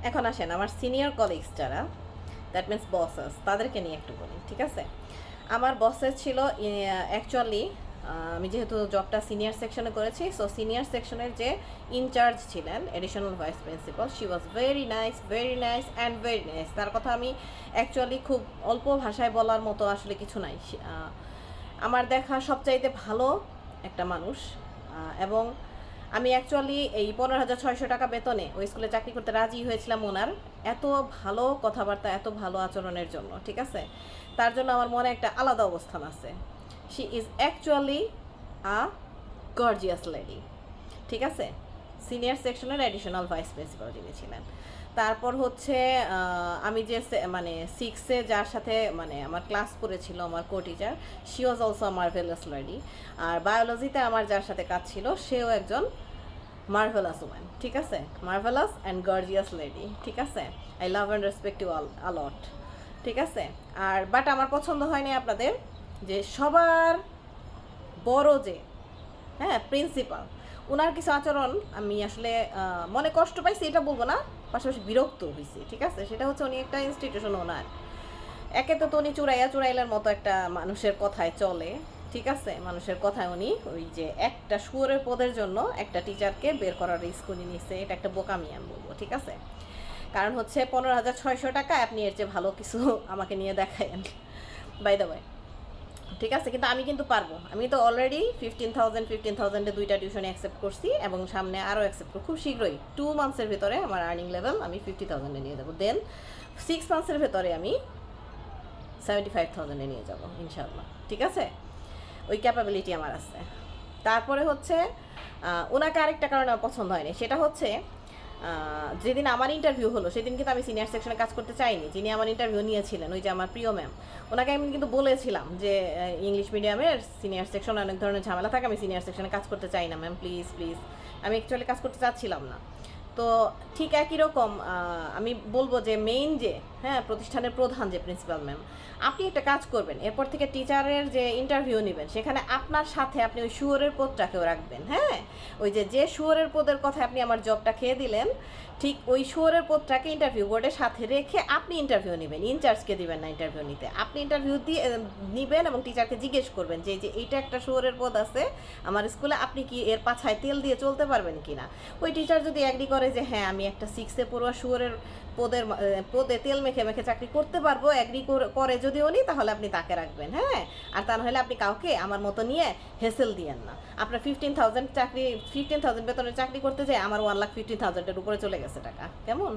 এখন আসেন আমার সিনিয়র কলিগস যারা, দ্যাট মিনস বসেস, তাদেরকে নিয়ে একটু বলি, ঠিক আছে? আমার বসেস ছিল অ্যাকচুয়ালি, আমি যেহেতু জবটা সিনিয়র সেকশনে করেছি, সো সিনিয়র সেকশনের যে ইনচার্জ ছিলেন additional vice principal, she was very nice and very nice. তার কথা আমি অ্যাকচুয়ালি খুব অল্প ভাষায় বলার মতো আসলে কিছু নাই। আমার দেখা সবচাইতে ভালো একটা মানুষ, এবং আমি অ্যাকচুয়ালি এই 15,600 টাকা বেতনে ওই স্কুলে চাকরি করতে রাজি হয়েছিলাম ওনার এত ভালো কথাবার্তা, এত ভালো আচরণের জন্য, ঠিক আছে? তার জন্য আমার মনে একটা আলাদা অবস্থান আছে। She is actually a gorgeous lady, ঠিক আছে? সিনিয়র সেকশনের অ্যাডিশনাল ভাইস প্রিন্সিপাল যিনি ছিলেন। তারপর হচ্ছে আমি যে মানে 6-এ যার সাথে মানে আমার ক্লাস করেছিল আমার co teacher, she was also a marvellous lady. আর বায়োলজিতে আমার যার সাথে কাজ ছিল সেও একজন মার্ভেলাস ওম্যান, ঠিক আছে? মার্ভেলাস অ্যান্ড গর্জিয়াস লেডি, ঠিক আছে? I love and respect you a lot, ঠিক আছে? আর বাট আমার পছন্দ হয়নি আপনাদের যে সবার বড় যে, হ্যাঁ, প্রিন্সিপাল, ওনার কিছু আচরণ আমি আসলে মনে কষ্ট পাইছি এটা বলবো না, পাশাপাশি বিরক্ত হয়েছি, ঠিক আছে? সেটা হচ্ছে উনি একটা ইনস্টিটিউশন ওনার, একে তো উনি চুরাইলার মতো একটা মানুষের কথায় চলে, ঠিক আছে? মানুষের কথায় উনি ওই যে একটা শুয়োরের পদের জন্য একটা টিচারকে বের করার রিস্ক উনি নিচ্ছে, এটা একটা বোকামি আমি বলবো, ঠিক আছে? কারণ হচ্ছে 15,600 টাকা, আপনি এর চেয়ে ভালো কিছু আমাকে নিয়ে দেখায়েন, বাই দ্য ওয়ে, ঠিক আছে? কিন্তু আমি কিন্তু পারবো, আমি তো অলরেডি 15,000-15,000-এ 2টা টিউশনে অ্যাকসেপ্ট করছি, এবং সামনে আরও অ্যাকসেপ্ট করব খুব শীঘ্রই। 2 মান্থসের ভিতরে আমার আর্নিং লেভেল আমি 50,000-এ নিয়ে যাবো, দেন 6 মান্থসের ভেতরে আমি 75,000-এ নিয়ে যাব ইনশাআল্লাহ, ঠিক আছে? ওই ক্যাপাবিলিটি আমার আছে। তারপরে হচ্ছে ওনাকে আরেকটা কারণে আমার পছন্দ হয়নি, সেটা হচ্ছে যেদিন আমার ইন্টারভিউ হলো সেদিন কিন্তু আমি সিনিয়র সেকশনে কাজ করতে চাইনি। যিনি আমার ইন্টারভিউ নিয়েছিলেন, ওই যে আমার প্রিয় ম্যাম, ওনাকে আমি কিন্তু বলেছিলাম যে ইংলিশ মিডিয়ামের সিনিয়র সেকশনে অনেক ধরনের ঝামেলা থাকে, আমি সিনিয়র সেকশনে কাজ করতে চাই না ম্যাম, প্লিজ প্লিজ। আমি অ্যাকচুয়ালি কাজ করতে চাচ্ছিলাম না। তো ঠিক একই রকম আমি বলবো যে মেইন যে, হ্যাঁ, প্রতিষ্ঠানের প্রধান যে প্রিন্সিপাল ম্যাম, আপনি একটা কাজ করবেন, এরপর থেকে টিচারের যে ইন্টারভিউ নেবেন সেখানে আপনার সাথে আপনি ওই শুয়োরের পদটাকেও রাখবেন, হ্যাঁ? ওই যে শুয়োরের পদের কথা আপনি আমার জবটা খেয়ে দিলেন, ঠিক ওই শুয়োরের পদটাকে ইন্টারভিউ বোর্ডের সাথে রেখে আপনি ইন্টারভিউ নেবেন, ইনচার্জকে দিবেন না ইন্টারভিউ নিতে, আপনি ইন্টারভিউ দিয়ে নেবেন এবং টিচারকে জিজ্ঞেস করবেন যে এইটা একটা শুয়োরের পদ আছে আমার স্কুলে, আপনি কি এর পাছায় তেল দিয়ে চলতে পারবেন কি না? ওই টিচার যদি অ্যাগ্রি করে যে হ্যাঁ আমি একটা 6-এ পড়ুয়া শুয়োরের পদে তেল মেখে মেখে চাকরি করতে পারবো, অ্যাগ্রি করে যদি উনি, তাহলে আপনি তাকে রাখবেন, হ্যাঁ? আর তা নাহলে আপনি কাউকে আমার মতো নিয়ে হেসেল দিয়েন না। আপনার 15,000 বেতনের চাকরি করতে যায় আমার 1,15,000-এর উপরে চলে গেছে টাকা, কেমন?